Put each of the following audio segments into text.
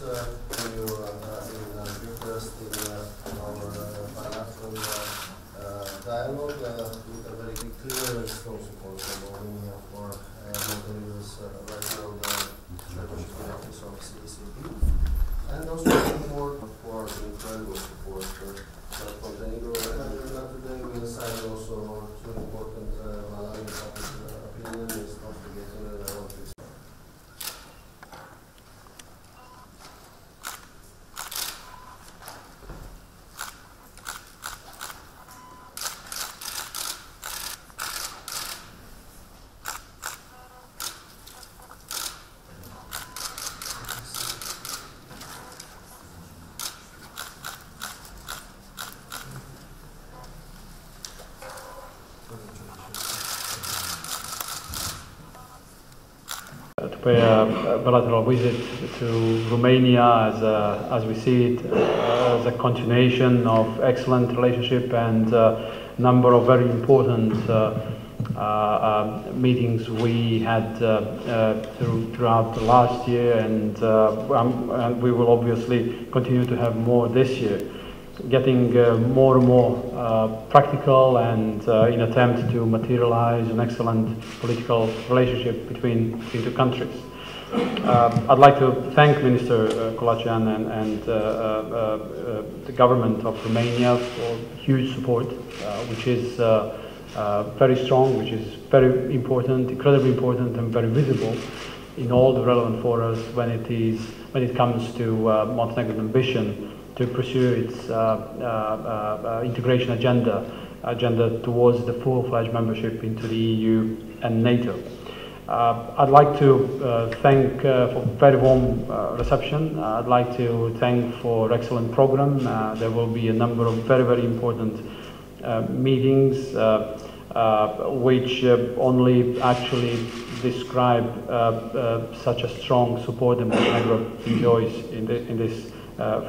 you in Bukureštu in our bilateral dialogue with a very clear and strong support from Romania for Montenegro's right now the status of SEECP, and also for the incredible support for Montenegro. And not today we decided also two important Valerijuom opinion is not forgetting that I want to. To pay a bilateral visit to Romania as we see it, as a continuation of excellent relationship and a number of very important meetings we had throughout the last year, and we will obviously continue to have more this year, getting more and more practical and in attempt to materialize an excellent political relationship between two countries. I'd like to thank Minister Korlaceanom and the government of Romania for huge support, which is very strong, which is very important, incredibly important and very visible in all the relevant forums when it comes to Montenegro's ambition to pursue its integration agenda towards the full-fledged membership into the EU and NATO. I'd like to thank for very warm reception. I'd like to thank for excellent program. There will be a number of very important meetings which only actually describe such a strong support that Montenegro enjoys in this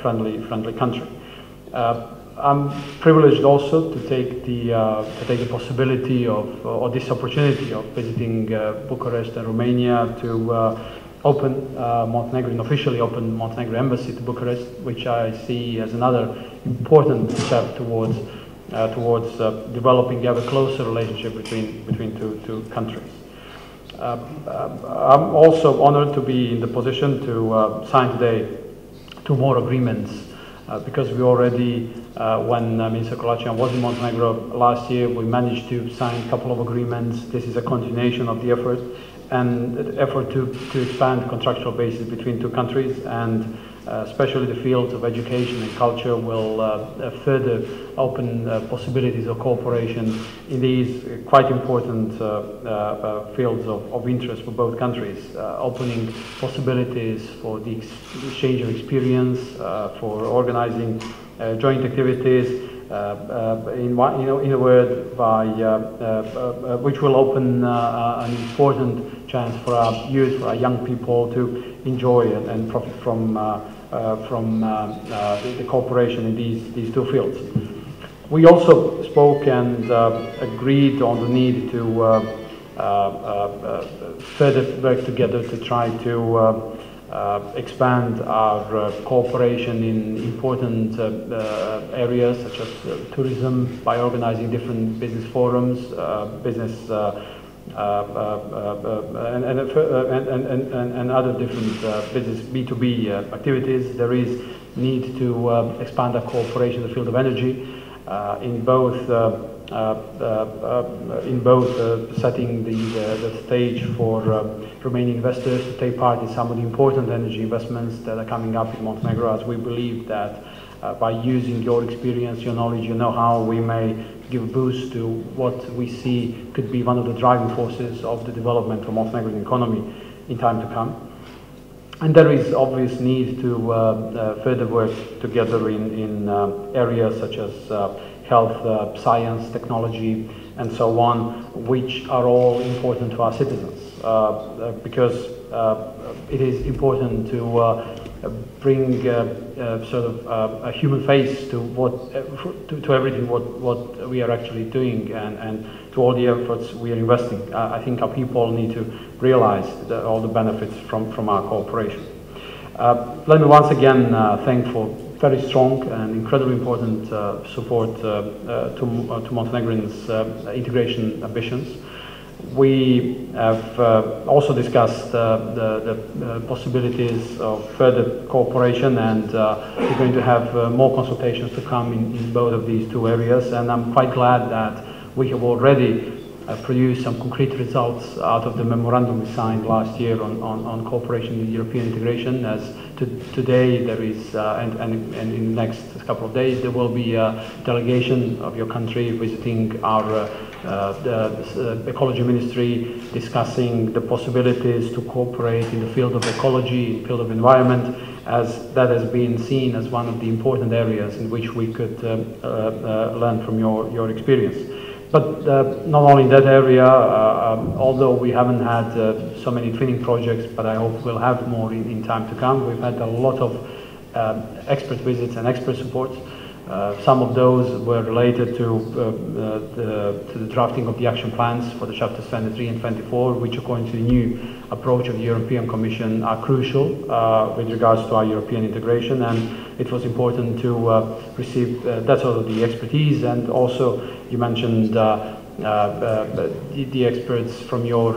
friendly country. I'm privileged also to take the possibility of, or this opportunity of visiting Bucharest and Romania to open Montenegro, and officially open Montenegro embassy to Bucharest, which I see as another important step towards developing ever closer relationship between two countries. I'm also honored to be in the position to sign today two more agreements, because we already, when Minister Korlaceanom was in Montenegro last year, we managed to sign a couple of agreements. This is a continuation of the effort, and the effort to expand contractual basis between two countries, and especially the fields of education and culture will further open possibilities of cooperation in these quite important fields of interest for both countries, opening possibilities for the exchange of experience, for organizing joint activities, in a word, which will open an important chance for our youth, for our young people to enjoy and profit from the cooperation in these two fields. We also spoke and agreed on the need to further work together to try to expand our cooperation in important areas such as tourism, by organizing different business forums, and other different business B2B activities. There is need to expand our cooperation in the field of energy, in both setting the stage for Romanian investors to take part in some of the important energy investments that are coming up in Montenegro, as we believe that by using your experience, your knowledge, your know-how, we may give a boost to what we see could be one of the driving forces of the development of Montenegrin economy in time to come. And there is obvious need to further work together in areas such as health, science, technology, and so on, which are all important to our citizens, because it is important to bring sort of a human face to to everything what we are actually doing, and to all the efforts we are investing. I think our people need to realize all the benefits from our cooperation. Let me once again thank for very strong and incredibly important support to Montenegrins' integration ambitions. We have also discussed the possibilities of further cooperation, and we're going to have more consultations to come in both of these two areas, and I'm quite glad that we have already produced some concrete results out of the memorandum we signed last year on cooperation in European integration. As today there is, and in the next couple of days, there will be a delegation of your country visiting our the ecology ministry, discussing the possibilities to cooperate in the field of ecology, in the field of environment, as that has been seen as one of the important areas in which we could learn from your experience. But not only in that area, although we haven't had so many twinning projects, but I hope we'll have more in time to come. We've had a lot of expert visits and expert support. Some of those were related to the drafting of the action plans for the chapters 23 and 24, which according to the new approach of the European Commission are crucial with regards to our European integration, and it was important to receive that sort of the expertise. And also you mentioned the experts from your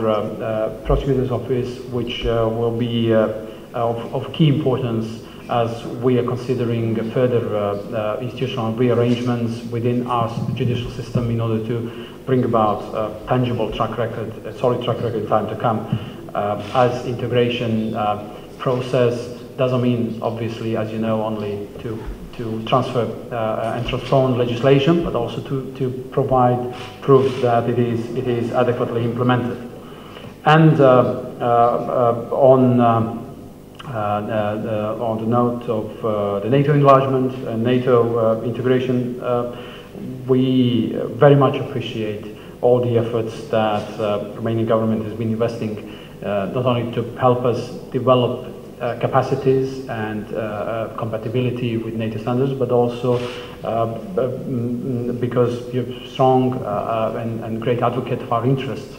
prosecutor's office, which will be of key importance as we are considering further institutional rearrangements within our judicial system in order to bring about a tangible track record, a solid track record in time to come. As integration process doesn't mean, obviously, as you know, only to transfer and transform legislation, but also to provide proof that it is adequately implemented. And on the note of the NATO enlargement and NATO integration, we very much appreciate all the efforts that the Romanian government has been investing, not only to help us develop capacities and compatibility with NATO standards, but also because you're strong and great advocate of our interests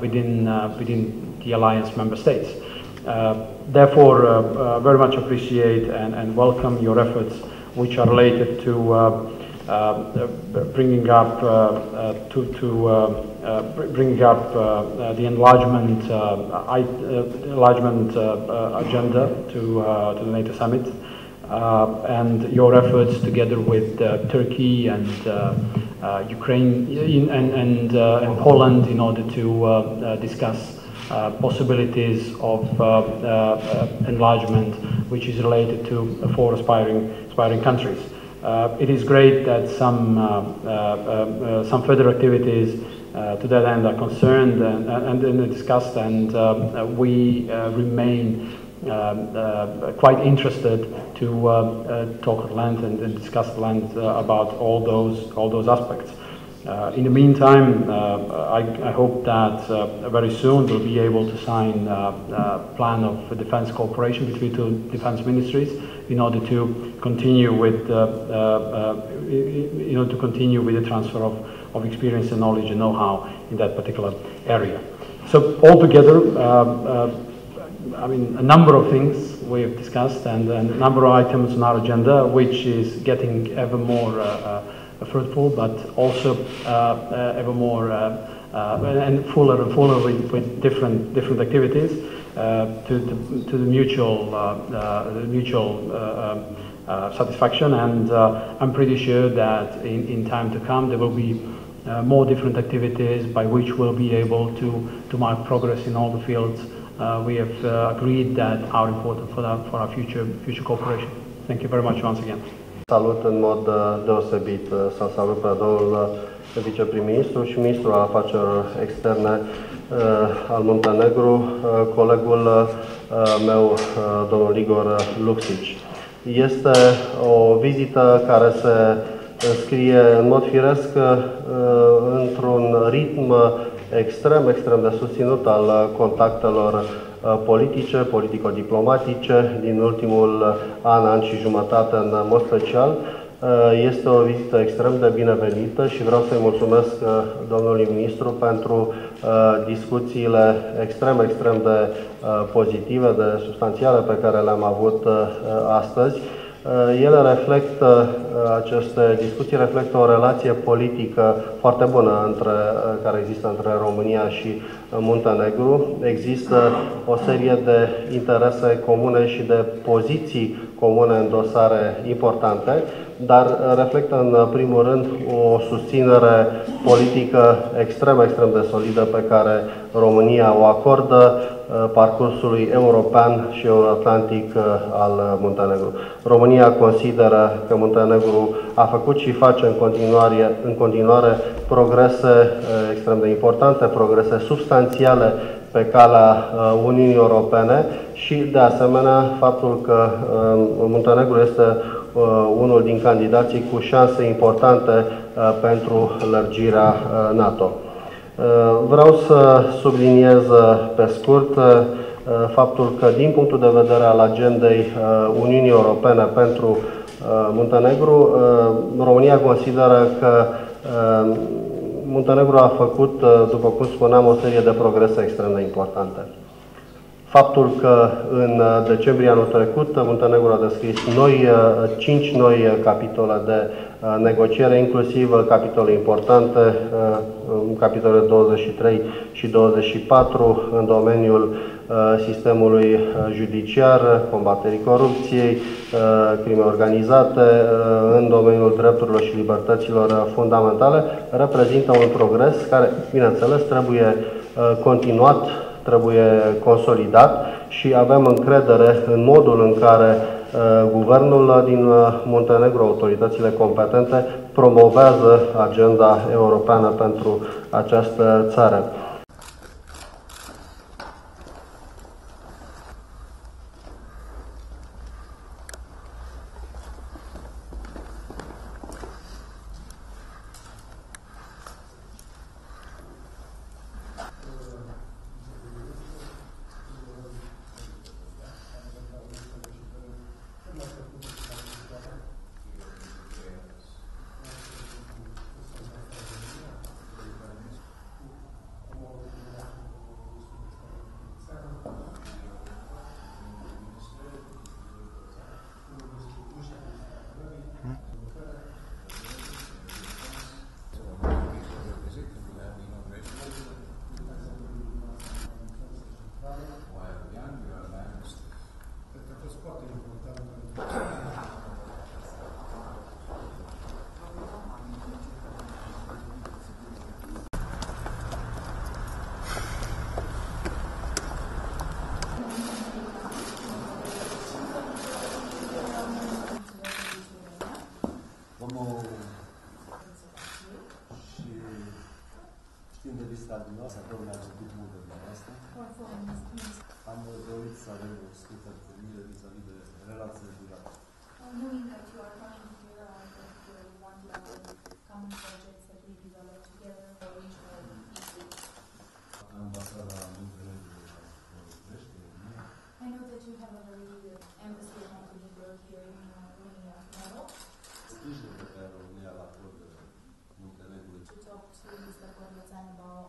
within the alliance member states. Therefore, very much appreciate and welcome your efforts, which are related to bringing up the enlargement agenda to the NATO summit, and your efforts together with Turkey and Ukraine and Poland in order to discuss possibilities of enlargement, which is related to 4 aspiring countries. It is great that some further activities to that end are concerned and discussed, and we remain quite interested to talk at length and discuss at length about all those aspects. In the meantime, I hope that very soon we'll be able to sign a plan of defense cooperation between 2 defense ministries in order to continue with the transfer of experience and knowledge and know-how in that particular area. So altogether, I mean, a number of things we have discussed and a number of items on our agenda, which is getting ever more fruitful, but also ever more and fuller with different activities to the mutual satisfaction. And I'm pretty sure that in time to come there will be more different activities by which we'll be able to mark progress in all the fields we have agreed that are important for our future cooperation. Thank you very much once again. Salut în mod deosebit, să salut pe domnul viceprim-ministru și ministrul afacerilor externe al Muntenegru, colegul meu, domnul Igor Lukšić. Este o vizită care se înscrie în mod firesc într-un ritm extrem de susținut al contactelor politice, politico-diplomatice din ultimul an și jumătate în mod special, Este o vizită extrem de binevenită și vreau să-i mulțumesc domnului ministru pentru discuțiile extrem de pozitive, de substanțiale pe care le-am avut astăzi. Ele reflectă, aceste discuții reflectă o relație politică foarte bună care există între România și Muntenegru. Există o serie de interese comune și de poziții comune în dosare importante, dar reflectă în primul rând o susținere politică extrem de solidă pe care România o acordă parcursului european și euroatlantic al Muntenegru. România consideră că Muntenegru a făcut și face în continuare progrese extrem de importante, progrese substanțiale pe calea Uniunii Europene și, de asemenea, faptul că Muntenegru este unul din candidații cu șanse importante pentru lărgirea NATO. Vreau să subliniez pe scurt faptul că, din punctul de vedere al agendei Uniunii Europene pentru Muntenegru, România consideră că Muntenegru a făcut, după cum spuneam, o serie de progrese extrem de importante. Faptul că în decembrie anul trecut Muntenegru a deschis 5 noi capitole de negociere, inclusiv capitole importante, capitolele 23 și 24 în domeniul sistemului judiciar, combaterii corupției, crime organizate, în domeniul drepturilor și libertăților fundamentale, reprezintă un progres care, bineînțeles, trebuie continuat, trebuie consolidat și avem încredere în modul în care guvernul din Muntenegru, autoritățile competente, promovează agenda europeană pentru această țară. Știm de vizita dumneavoastră, domnule, a făcut multe dumneavoastră. Am dorit să avem o scurtă întâlnire vis-a-vis de relațiile durate. Ambasada Muntenegru la Bukureštu, România. I know that you have a very good embassy of Montenegro here in Romania. Sprijinul pe care România îl acordă Muntenegru. To talk to Mr. Korlaceanom about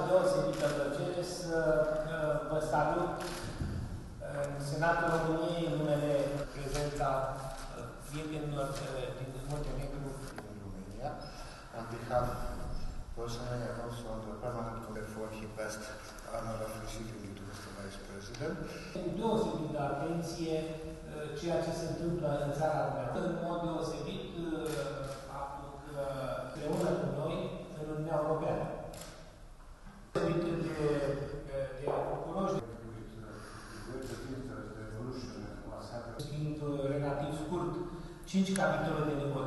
deosebită plăcere să vă salut în Senatul României în numele prezența prietenilor din Muntenegru. Romania. On behalf, personally, and also on the permanent committee for he best honor of receiving you to Mr. Vice President. Schengen. Cu deosebită atenție ceea ce se întâmplă în țara mea. În mod deosebit faptul că împreună cu noi în Uniunea Europeană. Fiind relativ scurt, 5 capitole de negocieri.